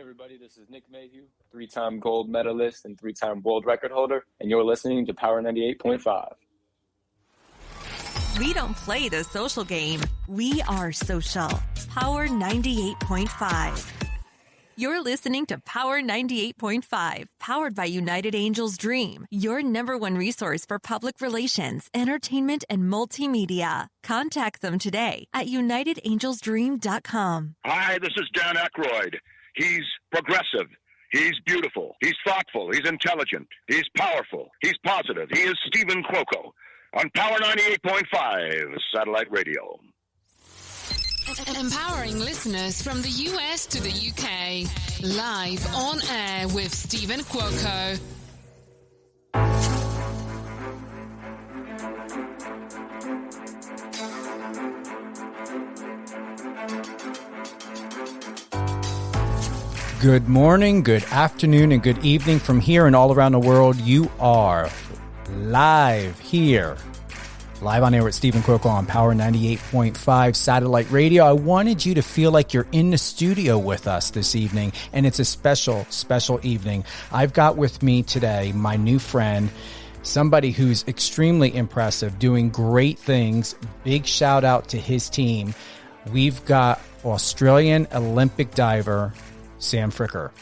everybody. This is Nick Mayhew, three-time gold medalist and three-time world record holder, and you're listening to Power 98.5. We don't play the social game. We are social. Power 98.5. You're listening to Power 98.5, powered by United Angels Dream, your number one resource for public relations, entertainment, and multimedia. Contact them today at unitedangelsdream.com. Hi, this is Dan Aykroyd. He's progressive. He's beautiful. He's thoughtful. He's intelligent. He's powerful. He's positive. He is Stephen Cuoco on Power 98.5 Satellite Radio. Empowering listeners from the US to the UK. Live on air with Stephen Cuoco. Good morning, good afternoon, and good evening from here and all around the world. You are live here. Live on air with Stephen Cuoco on Power 98.5 Satellite Radio. I wanted you to feel like you're in the studio with us this evening, and it's a special, special evening. I've got with me today my new friend, somebody who's extremely impressive, doing great things. Big shout out to his team. We've got Australian Olympic diver Sam Fricker.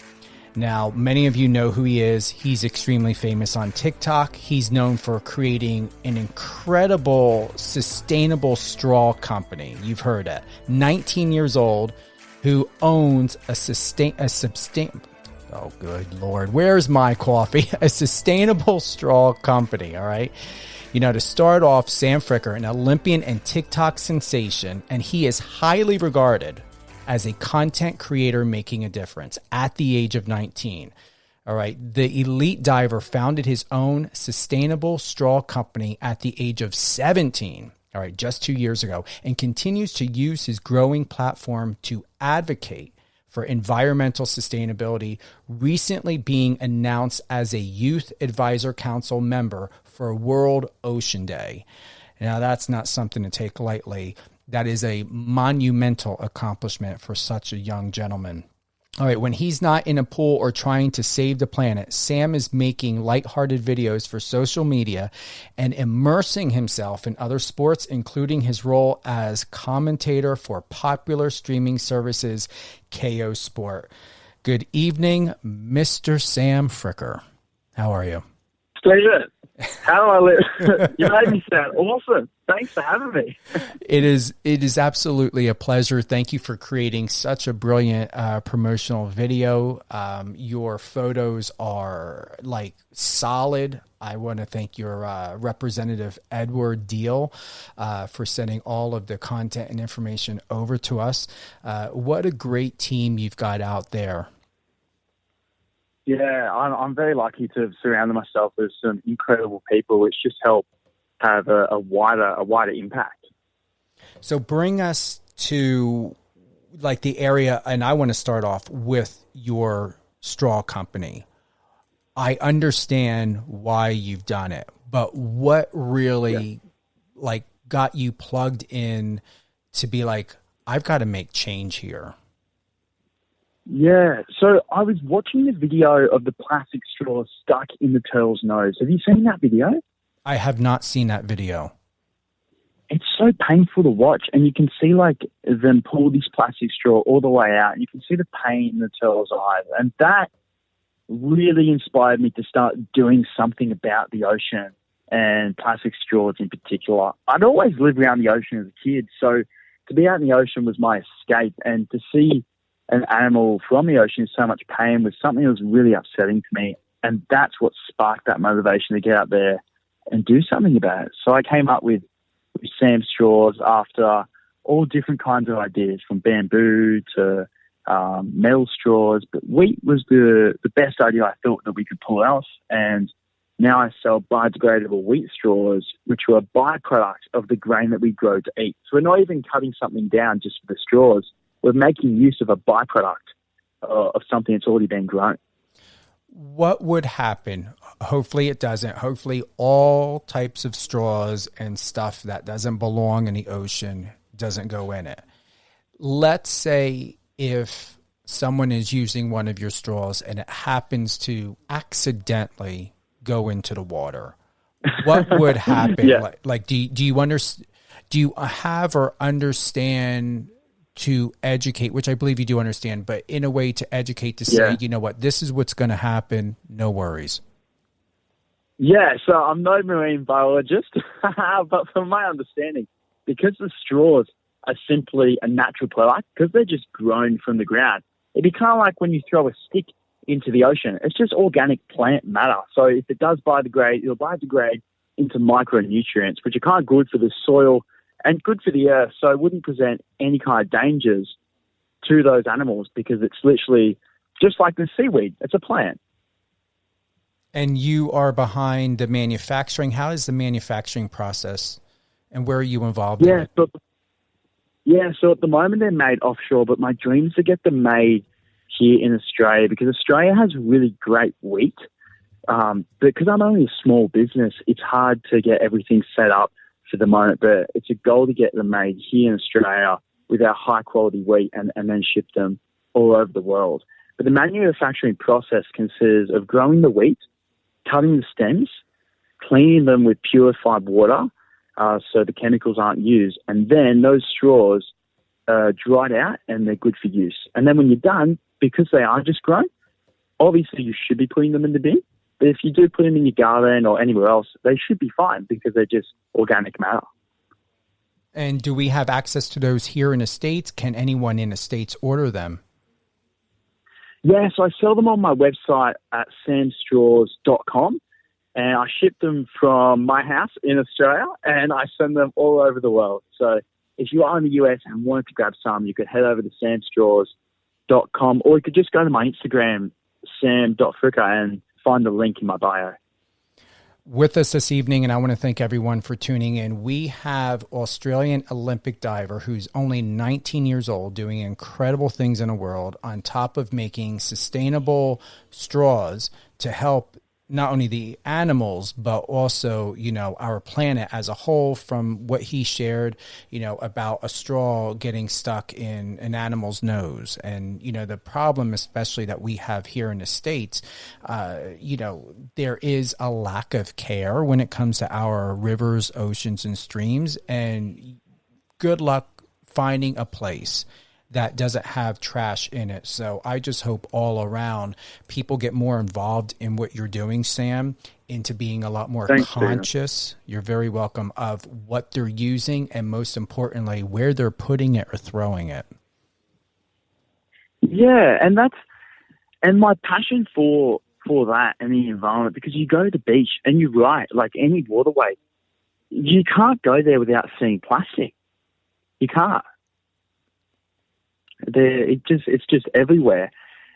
Now, many of you know who he is. He's extremely famous on TikTok. He's known for creating an incredible, sustainable straw company. You've heard it. 19 years old, who owns oh, good Lord. Where's my coffee? A sustainable straw company, all right? You know, to start off, Sam Fricker, an Olympian and TikTok sensation, and he is highly regarded as a content creator making a difference at the age of 19. All right. The elite diver founded his own sustainable straw company at the age of 17. All right. Just 2 years ago, and continues to use his growing platform to advocate for environmental sustainability, recently being announced as a Youth Advisor Council member for World Ocean Day. Now, that's not something to take lightly. That is a monumental accomplishment for such a young gentleman. All right, when he's not in a pool or trying to save the planet, Sam is making lighthearted videos for social media and immersing himself in other sports, including his role as commentator for popular streaming services KO Sport. Good evening, Mr. Sam Fricker. How are you? Stephen, how do I live? You made me sound awesome. Thanks for having me. It is absolutely a pleasure. Thank you for creating such a brilliant promotional video. Your photos are like solid. I want to thank your representative, Edward Deal, for sending all of the content and information over to us. What a great team you've got out there. Yeah, I'm very lucky to have surrounded myself with some incredible people, which just help have a wider impact. So bring us to like the area, and I want to start off with your straw company. I understand why you've done it, but what really like got you plugged in to be like, I've got to make change here? Yeah, so I was watching the video of the plastic straw stuck in the turtle's nose. Have you seen that video? I have not seen that video. It's so painful to watch, and you can see like them pull this plastic straw all the way out, and you can see the pain in the turtle's eyes. And that really inspired me to start doing something about the ocean and plastic straws in particular. I'd always lived around the ocean as a kid, so to be out in the ocean was my escape, and to see an animal from the ocean in so much pain was something that was really upsetting to me. And that's what sparked that motivation to get out there and do something about it. So I came up with Sam straws after all different kinds of ideas, from bamboo to metal straws. But wheat was the best idea I thought that we could pull off. And now I sell biodegradable wheat straws, which are a byproduct of the grain that we grow to eat. So we're not even cutting something down just for the straws. We're making use of a byproduct of something that's already been grown. What would happen? Hopefully it doesn't. Hopefully all types of straws and stuff that doesn't belong in the ocean doesn't go in it. Let's say if someone is using one of your straws and it happens to accidentally go into the water, what would happen? Yeah. Like, do you understand? Do you have or understand to educate, which I believe you do understand, but in a way to educate to say, you know what, this is what's going to happen. No worries. Yeah, so I'm no marine biologist, but from my understanding, because the straws are simply a natural product, because they're just grown from the ground, it'd be kind of like when you throw a stick into the ocean. It's just organic plant matter. So if it does biodegrade, it'll biodegrade into micronutrients, which are kind of good for the soil and good for the earth. So it wouldn't present any kind of dangers to those animals because it's literally just like the seaweed. It's a plant. And you are behind the manufacturing. How is the manufacturing process and where are you involved in it? So at the moment they're made offshore, but my dream is to get them made here in Australia because Australia has really great wheat. Because I'm only a small business, it's hard to get everything set up for the moment, but it's a goal to get them made here in Australia with our high quality wheat and then ship them all over the world. But the manufacturing process consists of growing the wheat, cutting the stems, cleaning them with purified water so the chemicals aren't used, and then those straws are dried out and they're good for use. And then when you're done, because they are just grown, obviously you should be putting them in the bin. But if you do put them in your garden or anywhere else, they should be fine because they're just organic matter. And do we have access to those here in the States? Can anyone in the States order them? Yeah, so I sell them on my website at samstraws.com, and I ship them from my house in Australia, and I send them all over the world. So if you are in the US and wanted to grab some, you could head over to samstraws.com, or you could just go to my Instagram, sam.fricker, and find the link in my bio. With us this evening, and I want to thank everyone for tuning in, we have Australian Olympic diver who's only 19 years old doing incredible things in the world on top of making sustainable straws to help not only the animals, but also, you know, our planet as a whole. From what he shared, you know, about a straw getting stuck in an animal's nose. And, you know, the problem, especially that we have here in the States, you know, there is a lack of care when it comes to our rivers, oceans, and streams. And good luck finding a place that doesn't have trash in it. So I just hope all around people get more involved in what you're doing, Sam, into being a lot more conscious. You're very welcome of what they're using and most importantly, where they're putting it or throwing it. Yeah, and my passion for that and the environment, because you go to the beach and you're right, like any waterway, you can't go there without seeing plastic. You can't. It's just everywhere.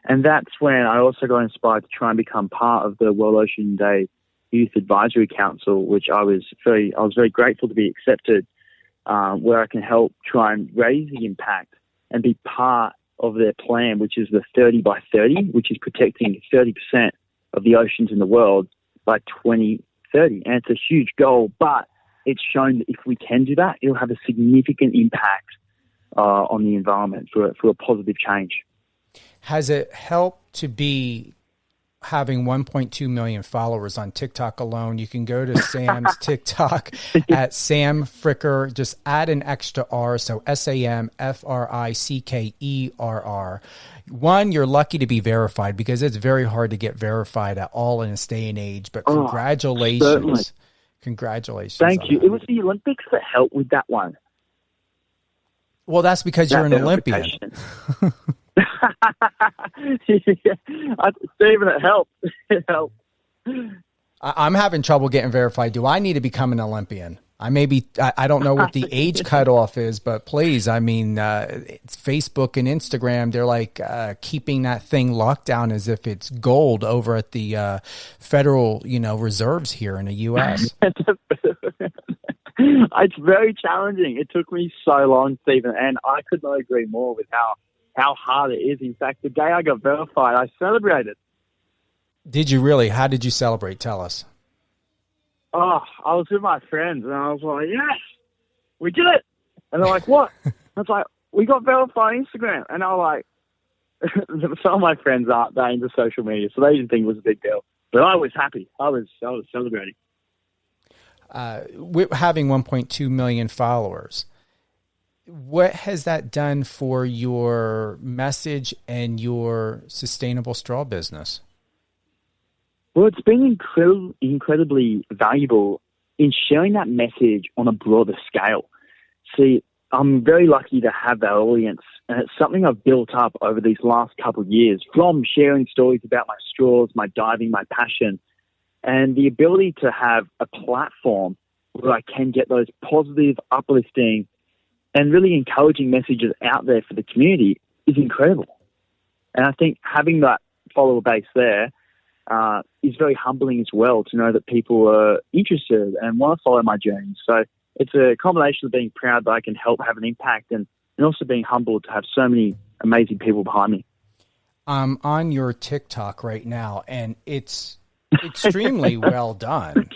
And that's when I also got inspired to try and become part of the World Ocean Day Youth Advisory Council, which I was very grateful to be accepted, where I can help try and raise the impact and be part of their plan, which is the 30 by 30, which is protecting 30% of the oceans in the world by 2030. And it's a huge goal, but it's shown that if we can do that, it'll have a significant impact on the environment for a positive change. Has it helped to be having 1.2 million followers on TikTok alone? You can go to Sam's TikTok at Sam Fricker. Just add an extra R, so SAMFRICKERR. One, you're lucky to be verified because it's very hard to get verified at all in this day and age. But congratulations. Certainly. Congratulations. Thank you. It was the Olympics that helped with that one. Well, that's because you're an Olympian. Stephen, it helped. It helped. I'm having trouble getting verified. Do I need to become an Olympian? I don't know what the age cutoff is, but please, I mean, it's Facebook and Instagram. They're like keeping that thing locked down as if it's gold over at the federal, reserves here in the U.S. It's very challenging. It took me so long, Stephen, and I could not agree more with how hard it is. In fact, the day I got verified, I celebrated. Did you really? How did you celebrate? Tell us. Oh, I was with my friends, and I was like, yes, we did it. And they're like, what? I was like, we got verified on Instagram. And I was like, some of my friends aren't that into social media, so they didn't think it was a big deal. But I was happy. I was celebrating. With having 1.2 million followers, what has that done for your message and your sustainable straw business? Well, it's been incredibly valuable in sharing that message on a broader scale. See, I'm very lucky to have that audience, and it's something I've built up over these last couple of years from sharing stories about my straws, my diving, my passion, and the ability to have a platform where I can get those positive, uplifting, and really encouraging messages out there for the community is incredible. And I think having that follower base there is very humbling as well, to know that people are interested and want to follow my journey. So it's a combination of being proud that I can help have an impact, and also being humbled to have so many amazing people behind me. I'm on your TikTok right now, and it's extremely well done.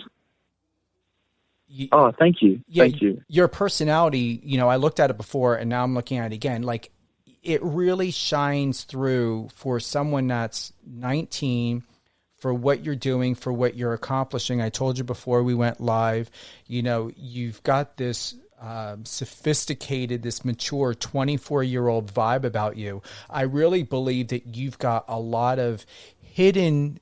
Thank you. Yeah, thank you. Your personality, I looked at it before and now I'm looking at it again. Like, it really shines through for someone that's 19, for what you're doing, for what you're accomplishing. I told you before we went live, you've got this sophisticated, this mature 24-year-old vibe about you. I really believe that you've got a lot of hidden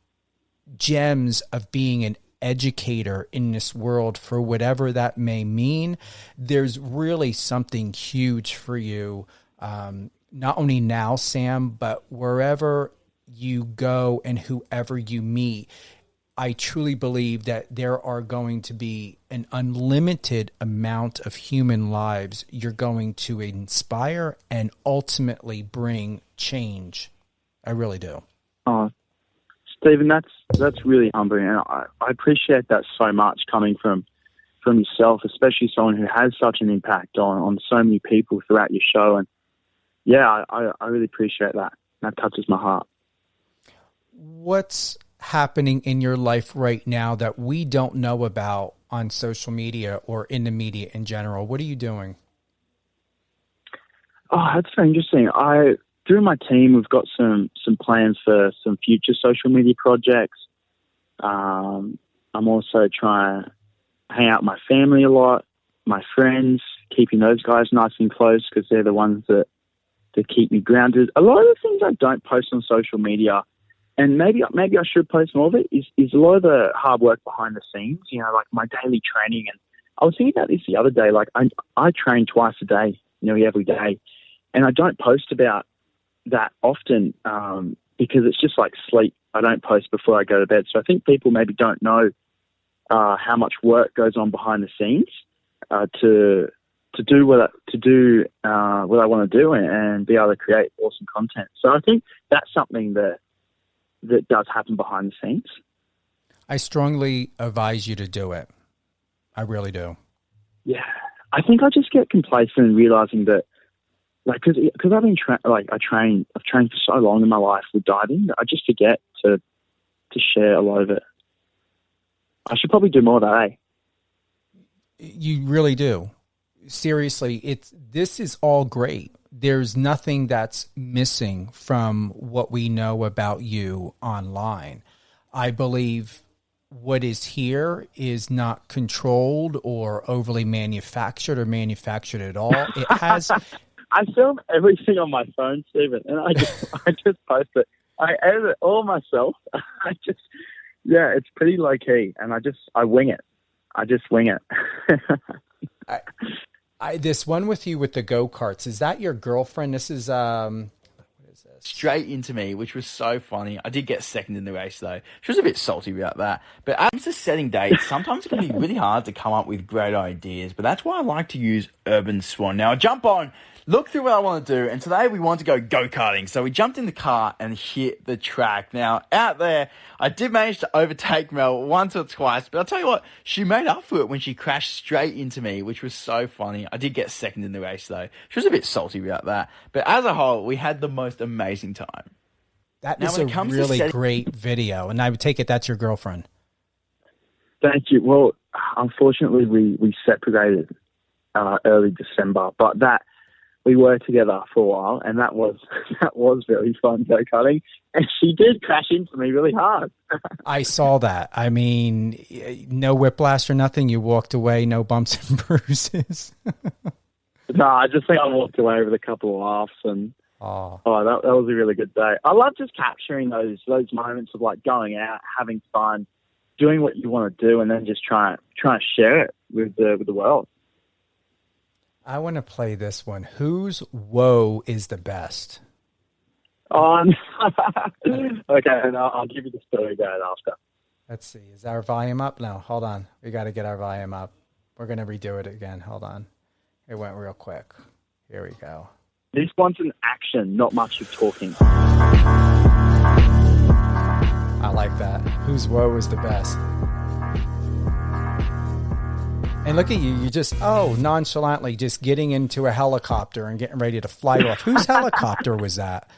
gems of being an educator in this world, for whatever that may mean. There's really something huge for you, not only now, Sam, but wherever you go and whoever you meet. I truly believe that there are going to be an unlimited amount of human lives you're going to inspire and ultimately bring change. I really do. Stephen, that's really humbling, and I appreciate that so much, coming from yourself, especially someone who has such an impact on so many people throughout your show. And yeah, I really appreciate that. That touches my heart. What's happening in your life right now that we don't know about on social media or in the media in general? What are you doing? Oh, that's so interesting. Through my team, we've got some plans for some future social media projects. I'm also trying to hang out with my family a lot, my friends, keeping those guys nice and close, because they're the ones that keep me grounded. A lot of the things I don't post on social media, and maybe I should post more of it, is a lot of the hard work behind the scenes, like my daily training. And I was thinking about this the other day. Like, I train twice a day, nearly every day, and I don't post about that often because it's just like sleep. I don't post before I go to bed. So I think people maybe don't know how much work goes on behind the scenes to do what I want to do and be able to create awesome content. So I think that's something that does happen behind the scenes. I strongly advise you to do it. I really do. Yeah, I think I just get complacent in realizing that, like, because I've been I've trained for so long in my life with diving, I just forget to share a lot of it. I should probably do more of that, eh? You really do. Seriously, this is all great. There's nothing that's missing from what we know about you online. I believe what is here is not controlled or overly manufactured or manufactured at all. It has. I film everything on my phone, Stephen, and I just post it. I edit it all myself. It's pretty low key, and I wing it. I just wing it. This one with you with the go-karts, is that your girlfriend? This is, what is this? Straight Into Me, which was so funny. I did get second in the race, though. She was a bit salty about that. But as to setting dates, sometimes it can be really hard to come up with great ideas, but that's why I like to use Urban Swan. Now, I jump on, look through what I want to do, and today we want to go go-karting. So we jumped in the car and hit the track. Now, out there, I did manage to overtake Mel once or twice, but I'll tell you what, she made up for it when she crashed straight into me, which was so funny. I did get second in the race, though. She was a bit salty about that. But as a whole, we had the most amazing time. That is a really great video, and I would take it that's your girlfriend. Thank you. Well, unfortunately, we separated early December, but that we were together for a while, and that was very fun go-karting. And she did crash into me really hard. I saw that. I mean, no whiplash or nothing. You walked away, no bumps and bruises. No, I just think I walked away with a couple of laughs, and that was a really good day. I love just capturing those moments of like going out, having fun, doing what you want to do, and then just trying to share it with the world. I want to play this one. Whose whoa is the best? Okay, and I'll give you the story going after. Let's see. Is our volume up? No, hold on. We got to get our volume up. We're going to redo it again. Hold on. It went real quick. Here we go. This one's an action, not much of talking. I like that. Whose whoa is the best? And look at you. You just, nonchalantly just getting into a helicopter and getting ready to fly off. Whose helicopter was that?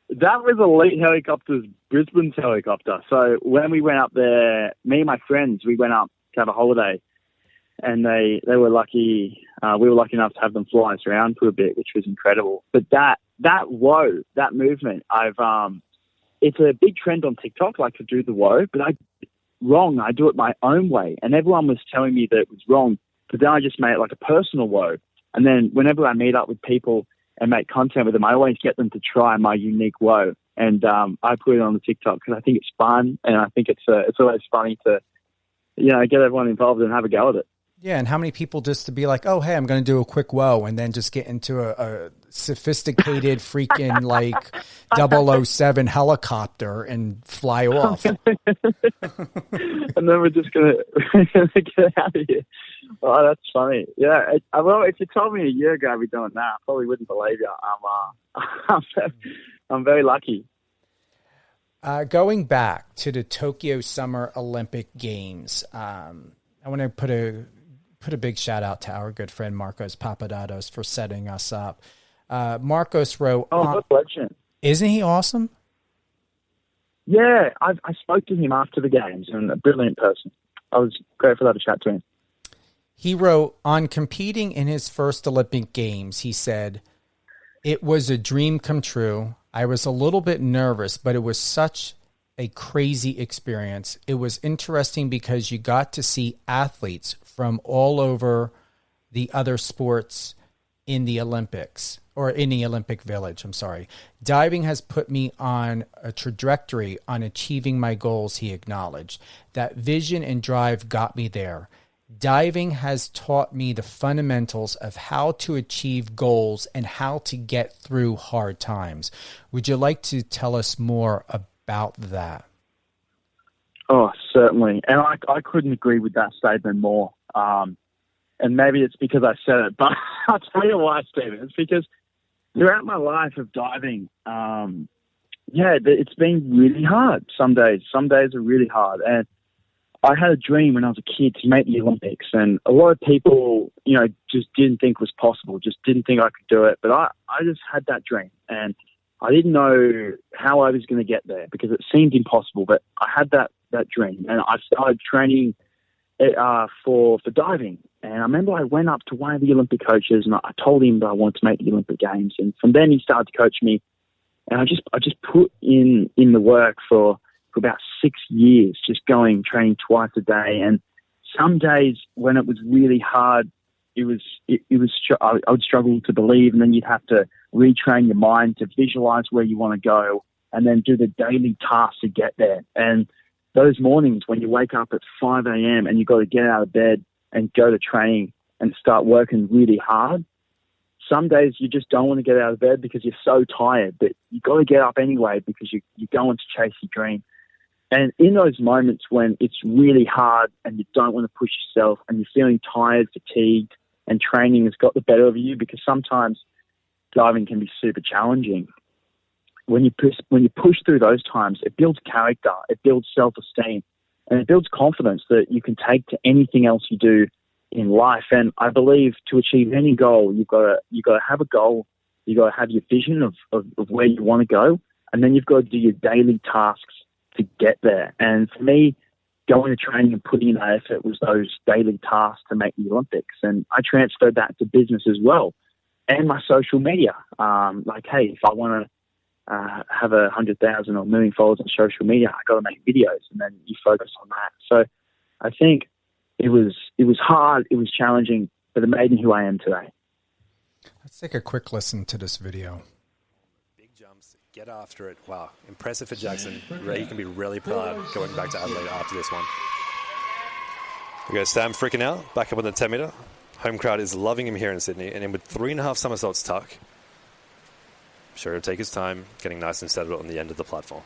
That was Elite Helicopters, Brisbane's helicopter. So when we went up there, me and my friends, we went up to have a holiday, and they were lucky. We were lucky enough to have them fly us around for a bit, which was incredible. But that movement, it's a big trend on TikTok, like to do the whoa, but I do it my own way. And everyone was telling me that it was wrong, but then I just made it like a personal whoa. And then whenever I meet up with people and make content with them, I always get them to try my unique whoa. And I put it on the TikTok because I think it's fun, and I think it's always funny to, get everyone involved and have a go at it. Yeah, and how many people just to be like, oh, hey, I'm going to do a quick whoa, and then just get into a sophisticated freaking like 007 helicopter and fly off. And then we're just going to get out of here. Oh, that's funny. Yeah, well, if you told me a year ago I'd be doing that, I probably wouldn't believe you. I'm very lucky. Going back to the Tokyo Summer Olympic Games, I want to put a big shout out to our good friend Marcos Papadatos for setting us up. Marcos wrote, good legend. Isn't he awesome? Yeah, I spoke to him after the games, and a brilliant person. I was grateful to have a chat to him. He wrote, on competing in his first Olympic Games, he said, it was a dream come true. I was a little bit nervous, but it was such a crazy experience. It was interesting because you got to see athletes from all over the other sports in the Olympics, or in the Olympic Village, I'm sorry. Diving has put me on a trajectory on achieving my goals, he acknowledged. That vision and drive got me there. Diving has taught me the fundamentals of how to achieve goals and how to get through hard times. Would you like to tell us more about that? Oh, certainly. And I couldn't agree with that statement more. And maybe it's because I said it, but I'll tell you why, Stephen. It's because throughout my life of diving, it's been really hard some days. Some days are really hard. And I had a dream when I was a kid to make the Olympics, and a lot of people, just didn't think it was possible, just didn't think I could do it. But I just had that dream, and I didn't know how I was going to get there because it seemed impossible, but I had that dream, and I started training for diving. And I remember I went up to one of the Olympic coaches, and I told him that I wanted to make the Olympic Games. And from then he started to coach me, and I just put in the work for about 6 years, just training twice a day. And some days when it was really hard, I would struggle to believe, and then you'd have to retrain your mind to visualize where you want to go, and then do the daily tasks to get there. And those mornings when you wake up at 5 a.m. and you've got to get out of bed and go to training and start working really hard, some days you just don't want to get out of bed because you're so tired, but you've got to get up anyway because you're going to chase your dream. And in those moments when it's really hard and you don't want to push yourself and you're feeling tired, fatigued, and training has got the better of you, because sometimes diving can be super challenging. When you push through those times, it builds character, it builds self-esteem, and it builds confidence that you can take to anything else you do in life. And I believe to achieve any goal, you've got to have a goal, you've got to have your vision of where you want to go, and then you've got to do your daily tasks to get there. And for me, going to training and putting in that effort was those daily tasks to make the Olympics. And I transferred that to business as well. and my social media. Like, hey, if I want to have 100,000 or 1 million followers on social media, I got to make videos, and then you focus on that. So I think it was hard, it was challenging, but it made me who I am today. Let's take a quick listen to this video. Big jumps, get after it. Wow, impressive for Jackson. Ray can be really proud going back to Adelaide after this one. We go Sam freaking out, back up on the 10 metre. Home crowd is loving him here in Sydney, and in with 3.5 somersaults tuck. I'm sure he'll take his time, getting nice and settled on the end of the platform.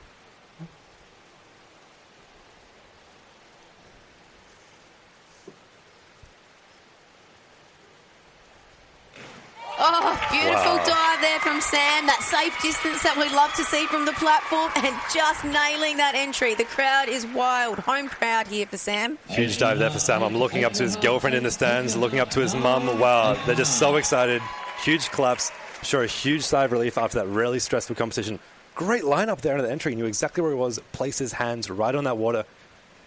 Oh, beautiful dive there from Sam. That safe distance that we love to see from the platform, and just nailing that entry. The crowd is wild. Home crowd here for Sam. Huge dive there for Sam. I'm looking up to his girlfriend in the stands, looking up to his mum. Wow, they're just so excited. Huge claps. Sure, a huge sigh of relief after that really stressful competition. Great lineup there in the entry. Knew exactly where he was. Placed his hands right on that water.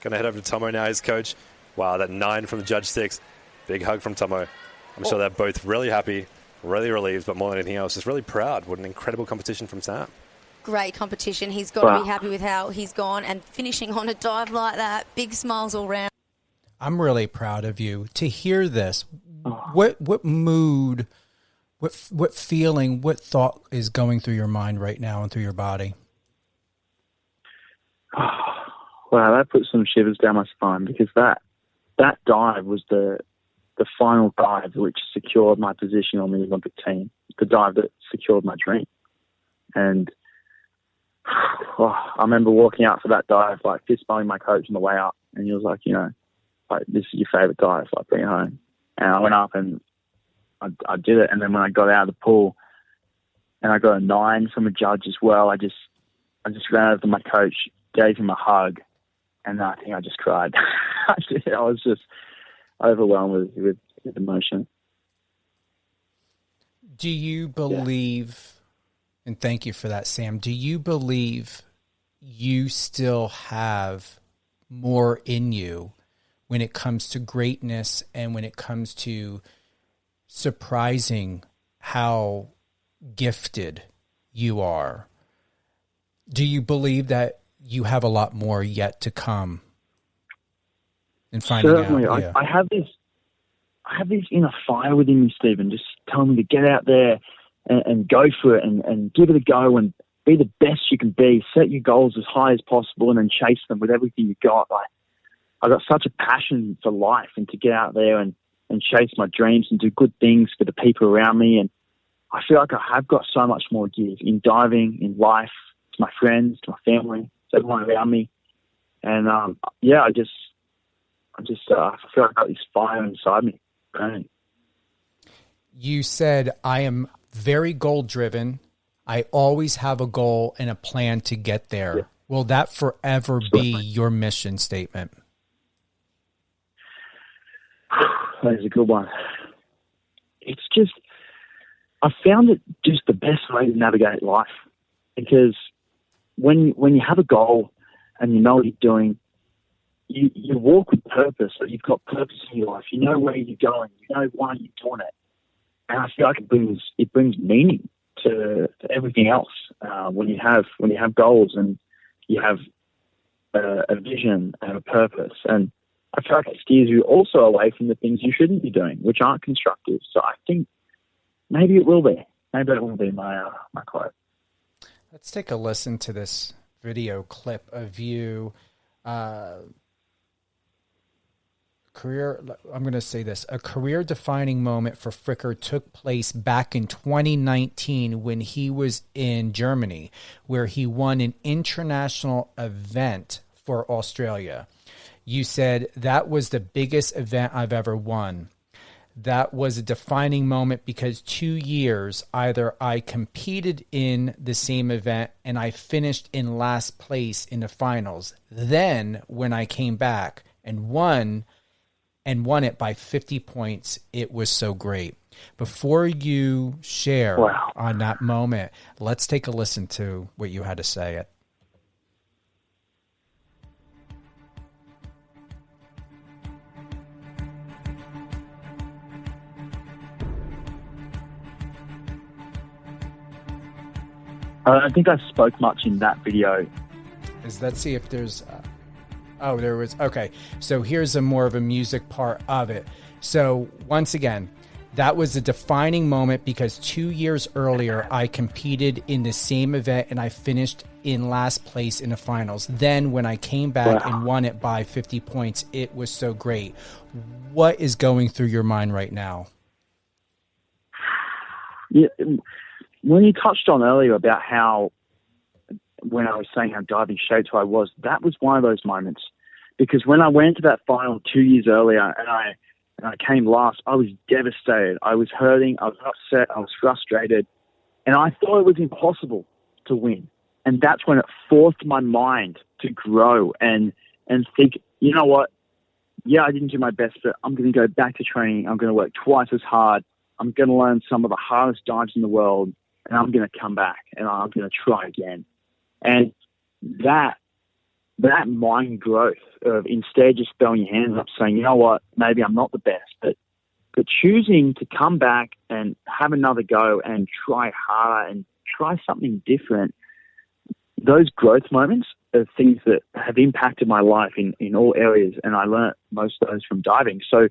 Going to head over to Tomo now, his coach. Wow, that 9 from the judge 6. Big hug from Tomo. I'm sure they're both really happy, really relieved, but more than anything else, just really proud. What an incredible competition from Sam. Great competition. He's got to be happy with how he's gone, and finishing on a dive like that. Big smiles all round. I'm really proud of you. To hear this, what mood, what feeling, what thought is going through your mind right now and through your body? Wow, that put some shivers down my spine, because that dive was the final dive which secured my position on the Olympic team, the dive that secured my dream. And I remember walking out for that dive, like fist bumping my coach on the way up, and he was like, like, this is your favorite dive, like, bring it home. And I went up and I did it. And then when I got out of the pool and I got a 9 from a judge as well, I just ran over to my coach, gave him a hug, and I think I just cried. I was just overwhelmed with emotion. Do you believe, and thank you for that, Sam, do you believe you still have more in you when it comes to greatness and when it comes to surprising how gifted you are? Do you believe that you have a lot more yet to come in finding Certainly. out? Yeah. I have this inner fire within me, Stephen, just telling me to get out there and go for it and give it a go and be the best you can be. Set your goals as high as possible and then chase them with everything you got. Like, I got such a passion for life and to get out there and chase my dreams and do good things for the people around me. And I feel like I have got so much more to give in diving, in life, to my friends, to my family, to everyone around me. And I feel like I've got this fire inside me burning. You said, I am very goal driven. I always have a goal and a plan to get there. Yeah. Will that forever be your mission statement? That is a good one. It's just, I found it just the best way to navigate life, because when you have a goal and you know what you're doing, you walk with purpose. So you've got purpose in your life. You know where you're going. You know why you're doing it. And I feel like it brings meaning to everything else when you have goals and you have a vision and a purpose. And I feel like it steers you also away from the things you shouldn't be doing, which aren't constructive. So I think maybe it will be. Maybe it will be my quote. Let's take a listen to this video clip of you. I'm going to say this. A career-defining moment for Fricker took place back in 2019 when he was in Germany, where he won an international event for Australia. You said, that was the biggest event I've ever won. That was a defining moment because 2 years, either I competed in the same event and I finished in last place in the finals. Then when I came back and won it by 50 points, it was so great. Before you share on that moment, let's take a listen to what you had to say. I don't think I spoke much in that video. Let's see if there's... there was... Okay, so here's more of a music part of it. So once again, that was a defining moment because 2 years earlier, I competed in the same event and I finished in last place in the finals. Then when I came back and won it by 50 points, it was so great. What is going through your mind right now? Yeah, when you touched on earlier about how, when I was saying how diving shaped who I was, that was one of those moments. Because when I went to that final 2 years earlier and I came last, I was devastated. I was hurting. I was upset. I was frustrated. And I thought it was impossible to win. And that's when it forced my mind to grow and think, you know what? Yeah, I didn't do my best, but I'm going to go back to training. I'm going to work twice as hard. I'm going to learn some of the hardest dives in the world, and I'm going to come back, and I'm going to try again. And that mind growth of instead just throwing your hands up saying, you know what, maybe I'm not the best, but choosing to come back and have another go and try harder and try something different, those growth moments are things that have impacted my life in all areas, and I learned most of those from diving. So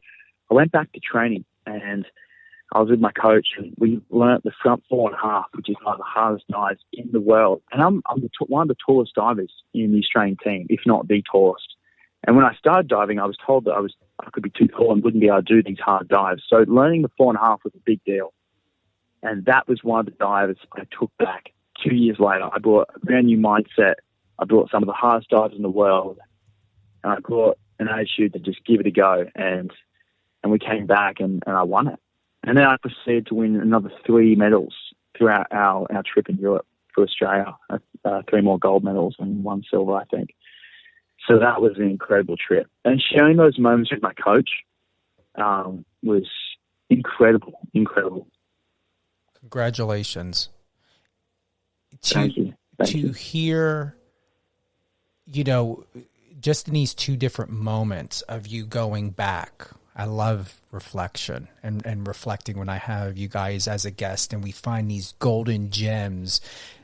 I went back to training, and I was with my coach, and we learnt the front 4.5, which is one of the hardest dives in the world. And I'm one of the tallest divers in the Australian team, if not the tallest. And when I started diving, I was told that I could be too tall and wouldn't be able to do these hard dives. So learning the 4.5 was a big deal. And that was one of the dives I took back 2 years later. I brought a brand new mindset. I brought some of the hardest dives in the world. And I brought an attitude to just give it a go. And we came back and I won it. And then I proceeded to win another 3 medals throughout our trip in Europe for Australia, 3 more gold medals and 1 silver, I think. So that was an incredible trip. And sharing those moments with my coach was incredible. Congratulations. Thank you. To hear, just in these 2 different moments of you going back, I love reflection and reflecting when I have you guys as a guest and we find these golden gems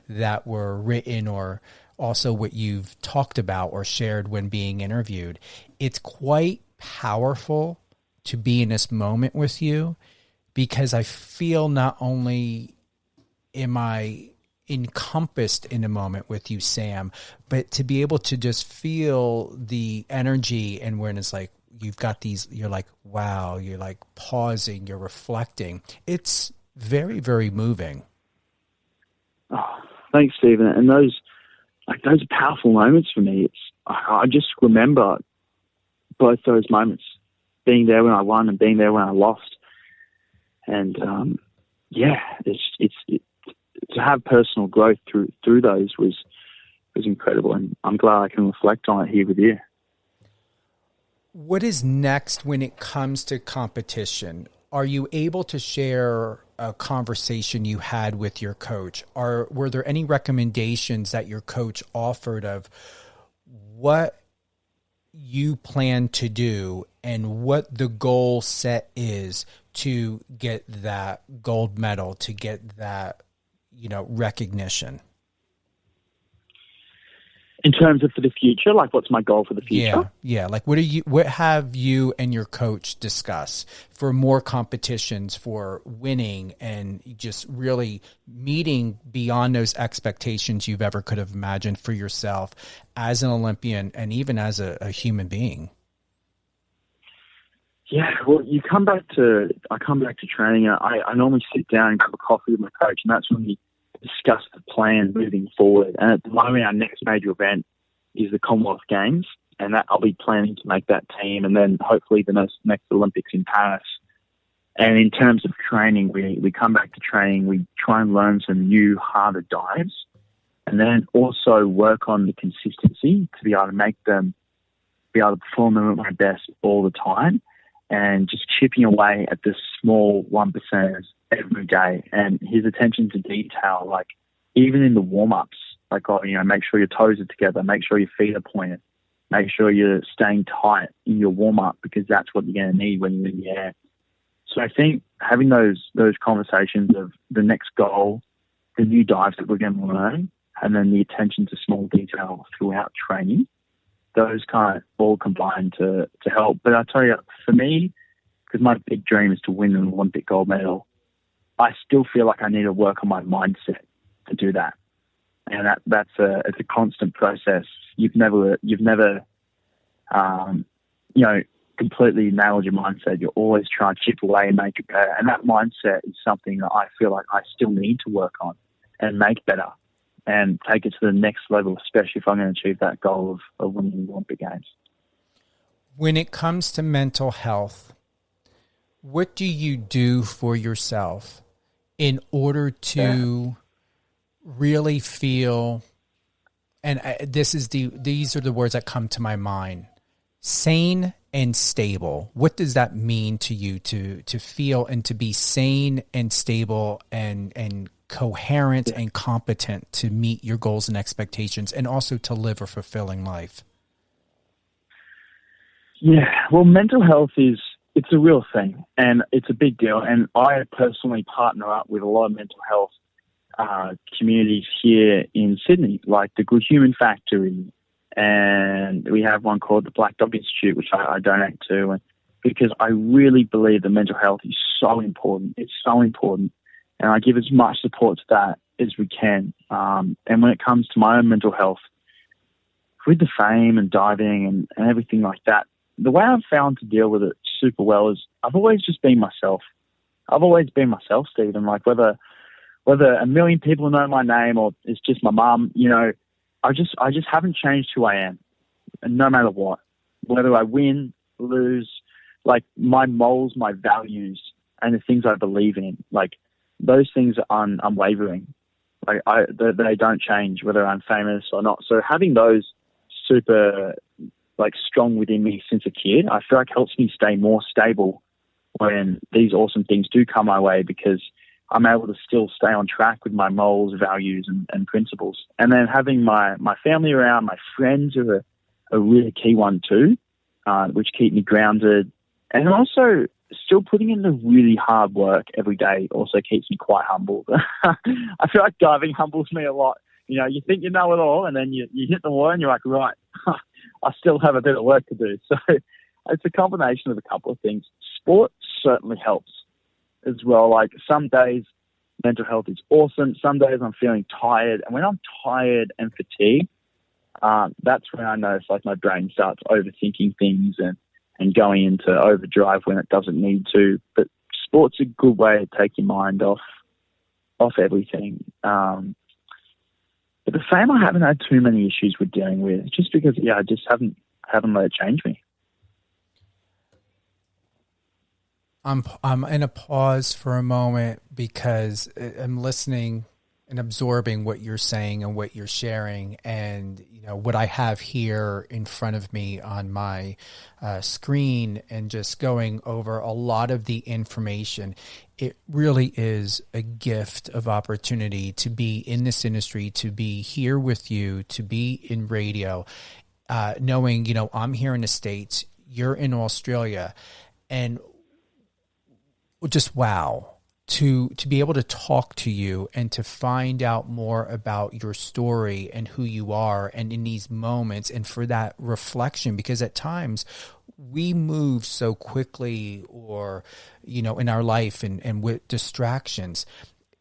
that were written or also what you've talked about or shared when being interviewed. It's quite powerful to be in this moment with you because I feel not only am I encompassed in a moment with you, Sam, but to be able to just feel the energy and when it's like, you've got these, you're like, wow, you're like pausing, you're reflecting. It's very, very moving. Oh, thanks, Stephen. And those are powerful moments for me. I just remember both those moments, being there when I won and being there when I lost. And to have personal growth through those was incredible. And I'm glad I can reflect on it here with you. What is next when it comes to competition? Are you able to share a conversation you had with your coach? Were there any recommendations that your coach offered of what you plan to do and what the goal set is to get that gold medal, to get that, recognition? In terms of for the future, like what's my goal for the future? Yeah. Like what have you and your coach discuss for more competitions, for winning and just really meeting beyond those expectations you've ever could have imagined for yourself as an Olympian and even as a human being? Yeah, well, I come back to training. I normally sit down and have a coffee with my coach, and that's when we discuss the plan moving forward. And at the moment, our next major event is the Commonwealth Games, and that I'll be planning to make that team, and then hopefully the next Olympics in Paris. And in terms of training, we come back to training. We try and learn some new, harder dives, and then also work on the consistency to be able to perform them at my best all the time, and just chipping away at the small 1%ers every day. And his attention to detail, like even in the warm-ups, like, make sure your toes are together, make sure your feet are pointed, make sure you're staying tight in your warm-up because that's what you're going to need when you're in the air. So I think having those conversations of the next goal, the new dives that we're going to learn, and then the attention to small detail throughout training, those kind of all combine to help. But I tell you, for me, because my big dream is to win an Olympic gold medal, I still feel like I need to work on my mindset to do that. And it's a constant process. You've never completely nailed your mindset. You're always trying to chip away and make it better. And that mindset is something that I feel like I still need to work on and make better and take it to the next level, especially if I'm going to achieve that goal of winning the Olympic Games. When it comes to mental health, what do you do for yourself in order to really feel, and these are the words that come to my mind, sane and stable? What does that mean to you to feel and to be sane and stable and coherent and competent to meet your goals and expectations, and also to live a fulfilling life? Yeah, well, mental health it's a real thing, and it's a big deal. And I personally partner up with a lot of mental health communities here in Sydney, like the Good Human Factory, and we have one called the Black Dog Institute, which I donate to, and because I really believe that mental health is so important. It's so important, and I give as much support to that as we can. And when it comes to my own mental health, with the fame and diving and everything like that, the way I've found to deal with it super well is I've always just been myself. I've always been myself, Stephen. Like whether a million people know my name or it's just my mum, I just haven't changed who I am, and no matter what, whether I win, lose, like my morals, my values, and the things I believe in, like those things are unwavering. Like they don't change whether I'm famous or not. So having those super strong within me since a kid, I feel like helps me stay more stable when these awesome things do come my way, because I'm able to still stay on track with my morals, values, and principles. And then having my family around, my friends are a really key one too, which keep me grounded. And also still putting in the really hard work every day also keeps me quite humble. I feel like diving humbles me a lot. You think you know it all, and then you hit the water and you're like, right, I still have a bit of work to do. So it's a combination of a couple of things. Sport certainly helps as well. Like some days mental health is awesome. Some days I'm feeling tired. And when I'm tired and fatigued, that's when I notice like my brain starts overthinking things and going into overdrive when it doesn't need to. But sport's a good way to take your mind off everything. But the fame, I haven't had too many issues with dealing with, just because, I just haven't let it change me. I'm in a pause for a moment because I'm listening and absorbing what you're saying and what you're sharing, and what I have here in front of me on my screen, and just going over a lot of the information. It really is a gift of opportunity to be in this industry, to be here with you, to be in radio, knowing, I'm here in the States, you're in Australia, and just wow. To be able to talk to you and to find out more about your story and who you are, and in these moments, and for that reflection, because at times we move so quickly, or, in our life and with distractions.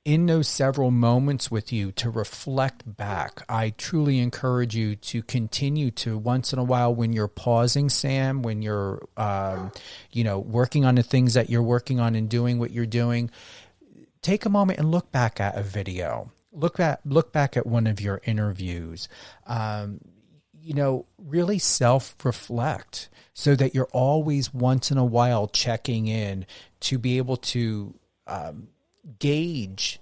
In those several moments with you to reflect back, I truly encourage you to continue to, once in a while, when you're pausing, Sam, when you're, working on the things that you're working on and doing what you're doing, take a moment and look back at a video, look back at one of your interviews, really self-reflect, so that you're always once in a while checking in to be able to gauge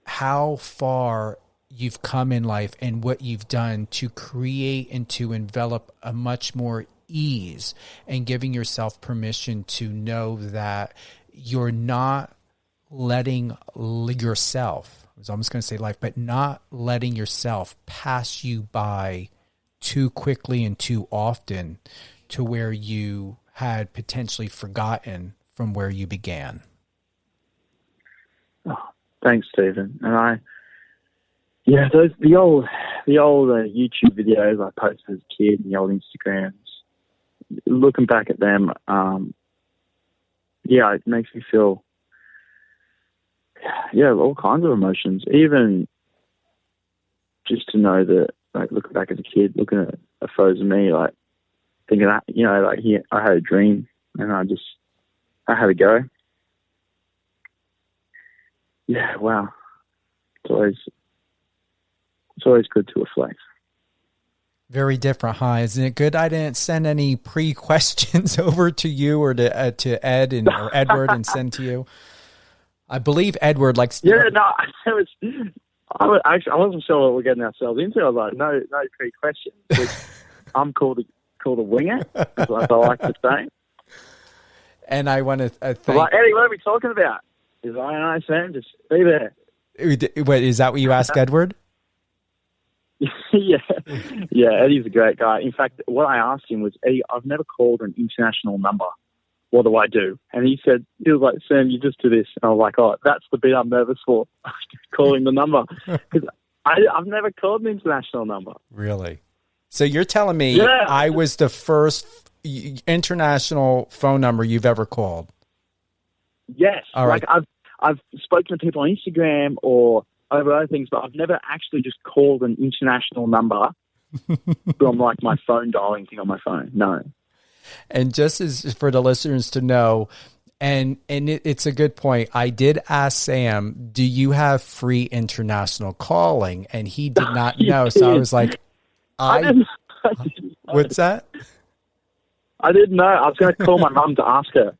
how far you've come in life and what you've done to create and to envelop a much more ease, and giving yourself permission to know that you're not letting yourself, I was almost going to say life, but not letting yourself pass you by too quickly and too often, to where you had potentially forgotten from where you began. Oh, thanks, Stephen. And Yeah, the old YouTube videos I posted as a kid and the old Instagrams. Looking back at them, it makes me feel, all kinds of emotions. Even just to know that, like, looking back as a kid, looking at photos of me, like, thinking that, I had a dream and I had to go. Yeah, wow. It's always good to reflect. Very different, huh? Isn't it good I didn't send any pre-questions over to you or to Ed or Edward and send to you? I believe Edward likes. Yeah, no, I wasn't sure what we're getting ourselves into. I was like, no pre-questions. Which I'm called a winger, as I like to say. And I want to thank. Like, Eddie, what are we talking about? He's like, I know, Sam, just be there. Wait, is that what you asked Edward? Yeah, Eddie's a great guy. In fact, what I asked him was, Eddie, I've never called an international number. What do I do? And he was like, Sam, you just do this. And I was like, oh, that's the bit I'm nervous for, calling the number. Because I've never called an international number. Really? So you're telling me I was the first international phone number you've ever called? Yes. All right. Like, I've spoken to people on Instagram or over other things, but I've never actually just called an international number from, like, my phone dialing thing on my phone. No. And just as for the listeners to know, and it's a good point, I did ask Sam, do you have free international calling? And he did not know. So I was like, I didn't what's that? I didn't know. I was going to call my mum to ask her.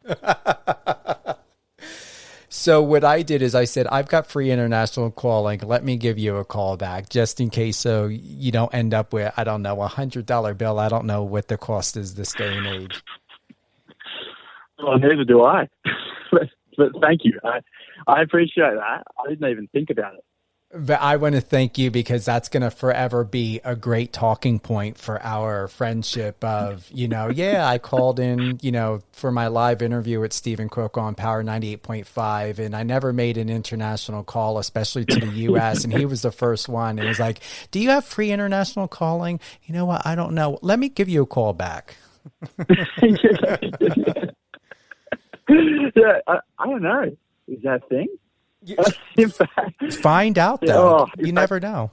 So what I did is I said, I've got free international calling. Let me give you a call back just in case, so you don't end up with, I don't know, $100 bill. I don't know what the cost is this day and age. Well, neither do I. but thank you. I appreciate that. I didn't even think about it. But I want to thank you because that's going to forever be a great talking point for our friendship of, I called in, for my live interview with Stephen Cuoco on Power 98.5, and I never made an international call, especially to the U.S., and he was the first one. It was like, do you have free international calling? You know what? I don't know. Let me give you a call back. Yeah, I don't know. Is that a thing? In fact, find out though. You never know.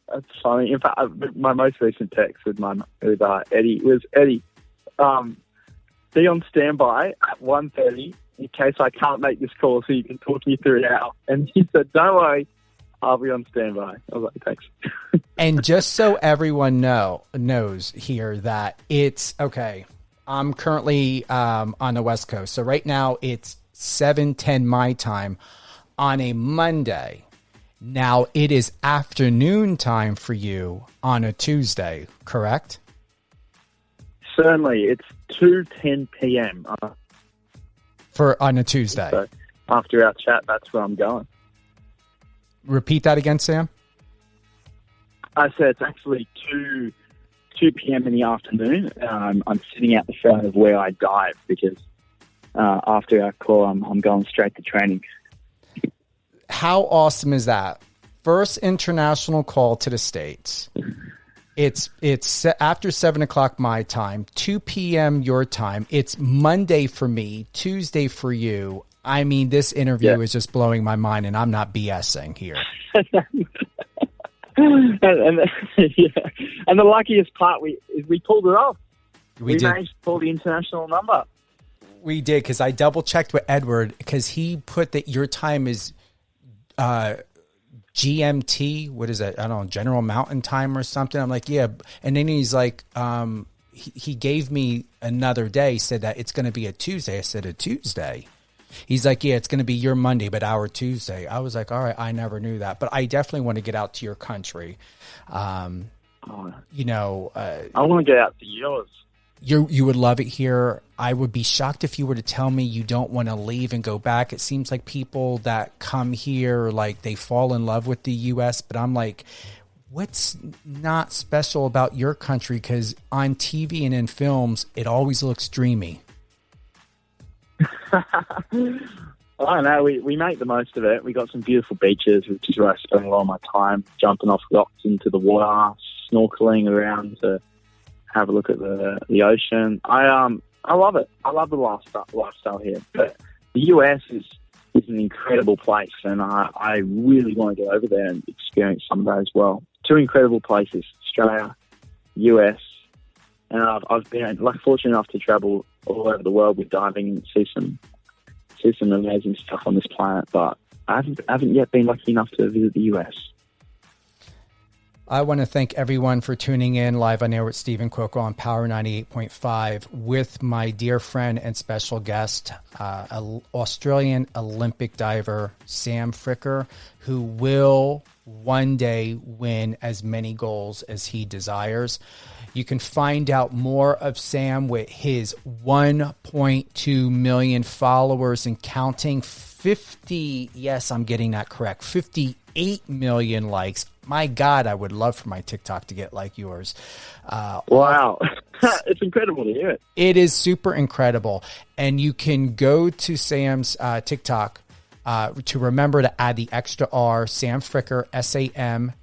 That's funny. In fact, my most recent text with Eddie was, Eddie, be on standby at 1:30 in case I can't make this call, so you can talk me through it out. And he said, don't worry, I'll be on standby. I was like, thanks. And just so everyone knows here that it's okay. I'm currently on the West Coast, so right now it's 7:10 my time on a Monday. Now it is afternoon time for you on a Tuesday, correct? Certainly, it's 2:10 p.m. On a Tuesday. So after our chat, that's where I'm going. Repeat that again, Sam. I said it's actually 2 p.m. in the afternoon. I'm sitting out the front of where I dive because after our call, I'm going straight to training. How awesome is that? First international call to the States. It's after 7 o'clock my time, 2 p.m. your time. It's Monday for me, Tuesday for you. I mean, this interview is just blowing my mind, and I'm not BSing here. and the luckiest part is we pulled it off. We managed to pull the international number. We did, because I double checked with Edward because he put that your time is GMT. What is it? I don't know, General Mountain Time or something. I'm like, yeah. And then he's like, he gave me another day, said that it's going to be a Tuesday. I said, a Tuesday? He's like, yeah, it's going to be your Monday, but our Tuesday. I was like, all right, I never knew that. But I definitely want to get out to your country. I want to get out to yours. You would love it here. I would be shocked if you were to tell me you don't want to leave and go back. It seems like people that come here, like they fall in love with the U.S., but I'm like, what's not special about your country? Because on TV and in films, it always looks dreamy. I don't know. We make the most of it. We got some beautiful beaches, which is where I spend a lot of my time, jumping off rocks into the water, snorkeling around to have a look at the ocean. I love it. I love the lifestyle here. But the US is an incredible place, and I really want to get over there and experience some of that as well. Two incredible places, Australia, US, and I've been fortunate enough to travel all over the world with diving and see some amazing stuff on this planet, but I haven't yet been lucky enough to visit the US. I want to thank everyone for tuning in live on air with Stephen Cuoco on Power 98.5 with my dear friend and special guest, Australian Olympic diver Sam Fricker, who will one day win as many goals as he desires. You can find out more of Sam with his 1.2 million followers and counting, 58 million likes. My God, I would love for my TikTok to get like yours. Wow. It's incredible to hear it. It is super incredible. And you can go to Sam's TikTok to remember to add the extra R, Sam Fricker, SamFrickerr.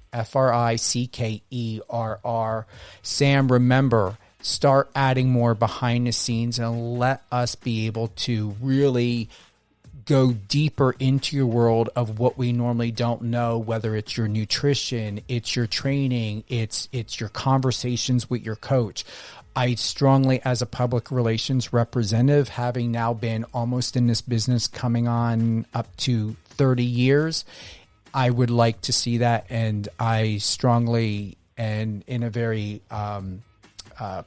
Sam, remember, start adding more behind the scenes and let us be able to really go deeper into your world of what we normally don't know, whether it's your nutrition, it's your training, it's your conversations with your coach. I strongly, as a public relations representative, having now been almost in this business coming on up to 30 years, I would like to see that. And I strongly and in a very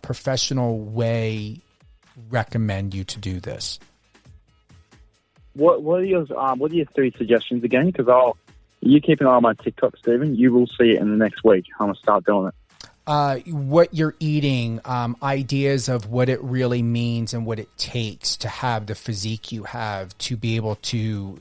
professional way recommend you to do this. What are your 3 suggestions again? Because you keep an eye on my TikTok, Stephen. You will see it in the next week. I'm gonna start doing it. What you're eating, ideas of what it really means and what it takes to have the physique you have to be able to,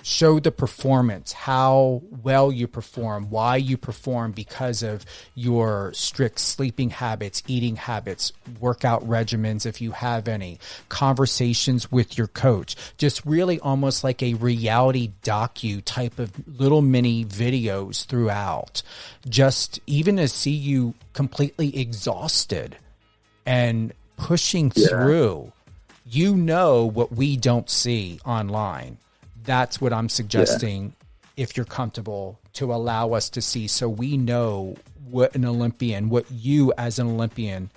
show the performance, how well you perform, why you perform because of your strict sleeping habits, eating habits, workout regimens, if you have any, conversations with your coach, just really almost like a reality docu type of little mini videos throughout, just even to see you completely exhausted and pushing through, what we don't see online. That's what I'm suggesting, if you're comfortable, to allow us to see, so we know what you as an Olympian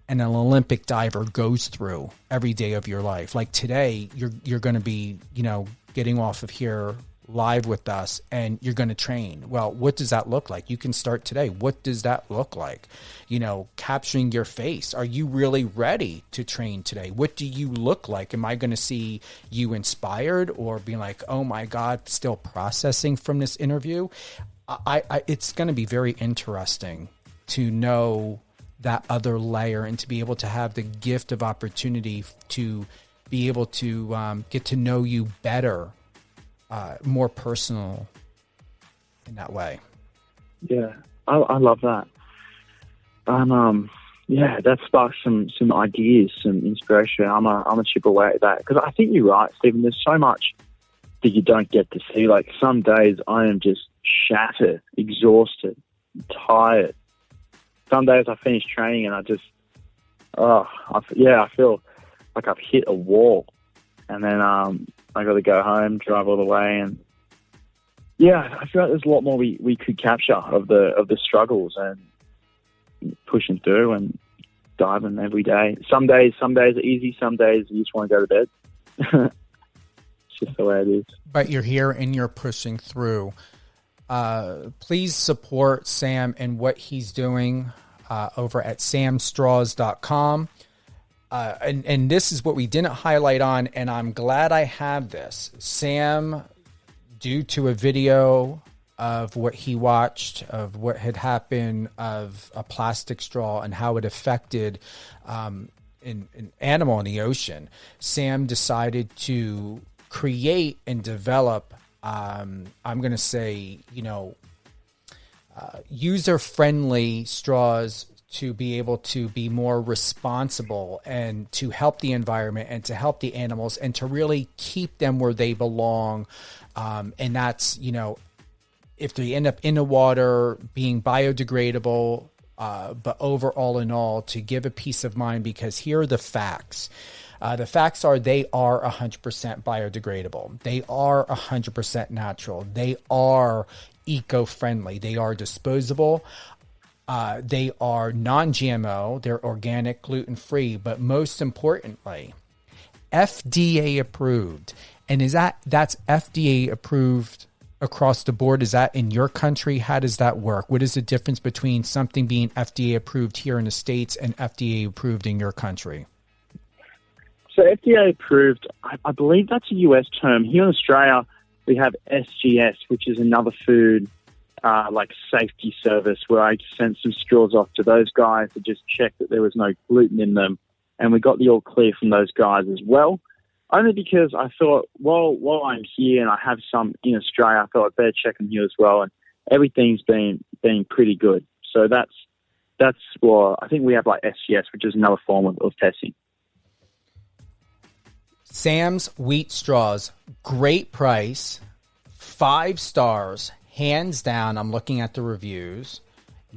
and an Olympic diver goes through every day of your life. Like today, you're going to be, getting off of here live with us and you're going to train. Well, what does that look like? You can start today. What does that look like? Capturing your face. Are you really ready to train today? What do you look like? Am I going to see you inspired or being like, oh my God, still processing from this interview? It's going to be very interesting to know that other layer and to be able to have the gift of opportunity to be able to get to know you better, more personal in that way. Yeah, I love that. That sparks some ideas, some inspiration. I'm a chip away at that because I think you're right, Stephen. There's so much that you don't get to see. Like some days I am just shattered, exhausted, tired. Some days I finish training and I feel like I've hit a wall, and then I got to go home, drive all the way, and I feel like there's a lot more we could capture of the struggles and pushing through and diving every day. Some days are easy. Some days you just want to go to bed. It's just the way it is. But you're here and you're pushing through. Please support Sam and what he's doing over at samstraws.com. And this is what we didn't highlight on, and I'm glad I have this. Sam, due to a video of what he watched, of what had happened, of a plastic straw and how it affected an animal in the ocean, Sam decided to create and develop, I'm going to say, user-friendly straws to be able to be more responsible and to help the environment and to help the animals and to really keep them where they belong. And that's, if they end up in the water being biodegradable, but overall in all, to give a peace of mind, because here are the facts. The facts are they are 100% biodegradable. They are 100% natural. They are eco-friendly. They are disposable. They are non-GMO. They're organic, gluten-free. But most importantly, FDA approved. And that's FDA approved across the board? Is that in your country? How does that work? What is the difference between something being FDA approved here in the States and FDA approved in your country? So FDA approved, I believe that's a US term. Here in Australia, we have SGS, which is another food safety service, where I sent some straws off to those guys to just check that there was no gluten in them. And we got the all clear from those guys as well. Only because I thought, while I'm here and I have some in Australia, I thought I'd better check them here as well. And everything's been pretty good. So that's why I think we have SGS, which is another form of testing. Sam's wheat straws, great price, 5 stars, hands down. I'm looking at the reviews.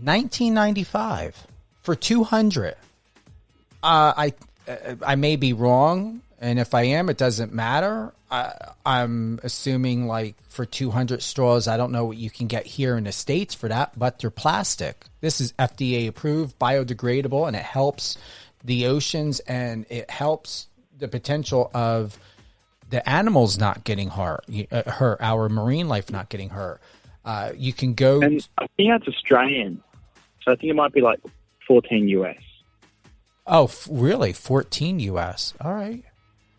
$19.95 for 200. I may be wrong. And if I am, it doesn't matter. I'm assuming for 200 straws, I don't know what you can get here in the States for that, but they're plastic. This is FDA approved, biodegradable, and it helps the oceans and it helps the potential of the animals not getting hurt, our marine life not getting hurt. You can go. And I think that's Australian. So I think it might be 14 US. Oh, really? 14 US. All right.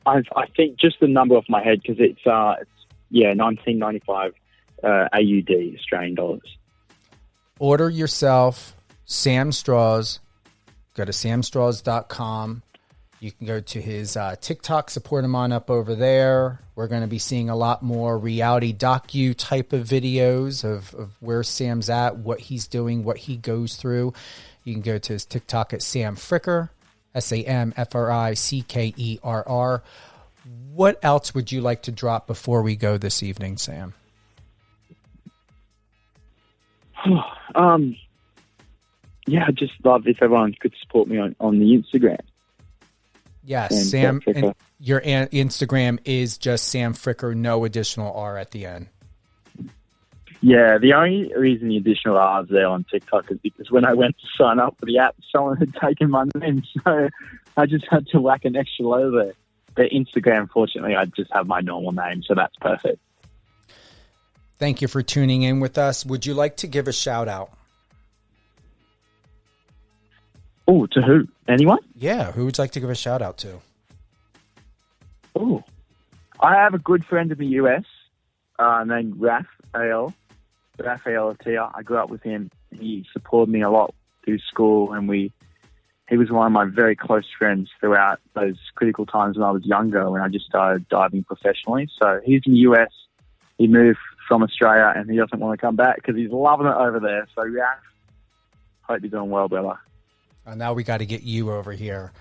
I think just the number off my head, because it's 1995 AUD, Australian dollars. Order yourself Sam Straws. Go to samstraws.com. You can go to his TikTok, support him on up over there. We're going to be seeing a lot more reality docu type of videos of where Sam's at, what he's doing, what he goes through. You can go to his TikTok at Sam Fricker. SAMFRICKERR. What else would you like to drop before we go this evening, Sam? I'd just love if everyone could support me on the Instagram. Yes, and Sam. And your Instagram is just Sam Fricker, no additional R at the end. Yeah, the only reason the additional R is there on TikTok is because when I went to sign up for the app, someone had taken my name, so I just had to whack an extra low there. But Instagram, fortunately, I just have my normal name, so that's perfect. Thank you for tuning in with us. Would you like to give a shout out? Oh, to who? Anyone? Yeah, who would you like to give a shout out to? Oh, I have a good friend in the US named Raphael Atia. I grew up with him. He supported me a lot through school, and he was one of my very close friends throughout those critical times when I was younger, when I just started diving professionally. So he's in the US. He moved from Australia, and he doesn't want to come back because he's loving it over there. So, Raph, hope you're doing well, brother. Now we got to get you over here.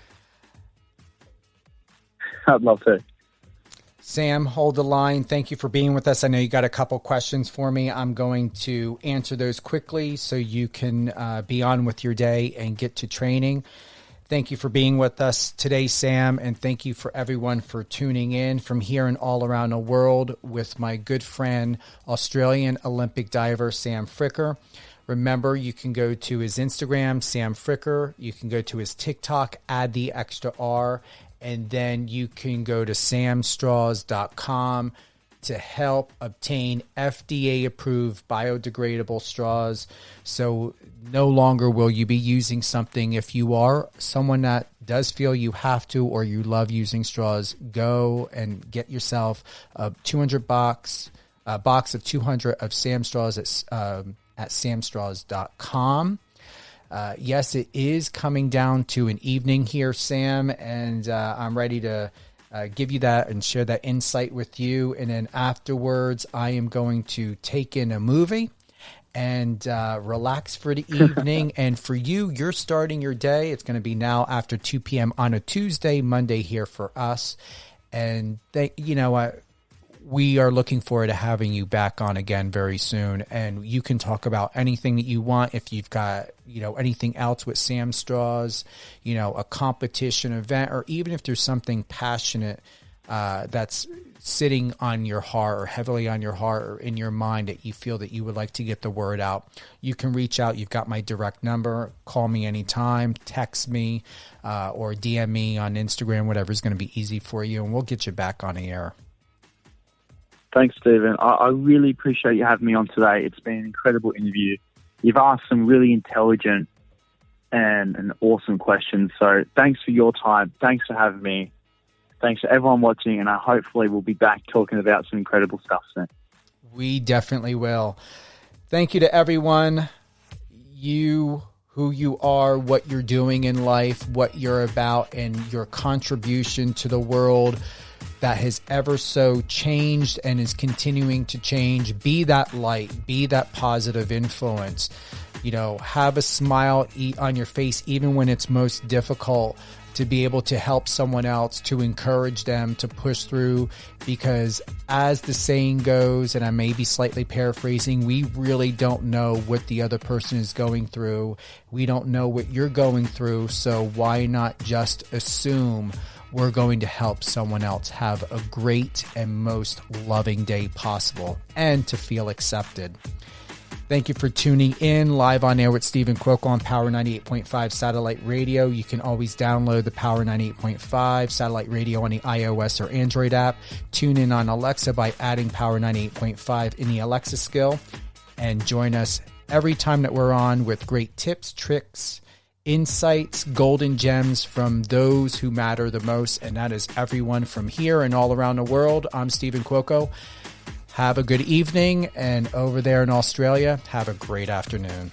I'd love to. Sam, hold the line. Thank you for being with us. I know you got a couple questions for me. I'm going to answer those quickly so you can be on with your day and get to training. Thank you for being with us today, Sam, and thank you for everyone for tuning in from here and all around the world with my good friend, Australian Olympic diver Sam Fricker. Remember, you can go to his Instagram, Sam Fricker. You can go to his TikTok, add the extra R. And then you can go to samstraws.com to help obtain FDA-approved biodegradable straws. So no longer will you be using something. If you are someone that does feel you have to or you love using straws, go and get yourself a box of 200 of Sam straws at samstraws.com. Yes, it is coming down to an evening here, Sam, and I'm ready to give you that and share that insight with you. And then afterwards, I am going to take in a movie, and relax for the evening. And for you, you're starting your day. It's going to be now after 2 p.m. on a Tuesday, Monday here for us. And we are looking forward to having you back on again very soon. And you can talk about anything that you want. If you've got, anything else with Sam Straws, a competition event, or even if there's something passionate that's sitting on your heart or heavily on your heart or in your mind that you feel that you would like to get the word out, you can reach out. You've got my direct number. Call me anytime, text me, or DM me on Instagram, whatever is going to be easy for you, and we'll get you back on the air. Thanks, Stephen. I really appreciate you having me on today. It's been an incredible interview. You've asked some really intelligent and awesome questions. So thanks for your time. Thanks for having me. Thanks to everyone watching, and I hopefully will be back talking about some incredible stuff soon. We definitely will. Thank you to everyone. You, who you are, what you're doing in life, what you're about, and your contribution to the world that has ever so changed and is continuing to change. Be that light, be that positive influence. Have a smile on your face even when it's most difficult, to be able to help someone else, to encourage them to push through, because as the saying goes, and I may be slightly paraphrasing, we really don't know what the other person is going through. We don't know what you're going through, so why not just assume we're going to help someone else have a great and most loving day possible and to feel accepted. Thank you for tuning in live on air with Stephen Cuoco on Power 98.5 Satellite Radio. You can always download the Power 98.5 Satellite Radio on the iOS or Android app. Tune in on Alexa by adding Power 98.5 in the Alexa skill, and join us every time that we're on with great tips, tricks, insights, golden gems from those who matter the most, and that is everyone from here and all around the world. I'm Stephen Cuoco. Have a good evening, and over there in Australia, have a great afternoon.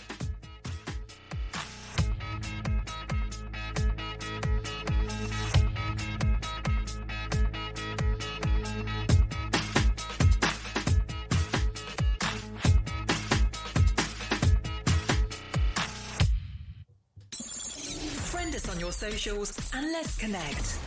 Friend us on your socials and let's connect.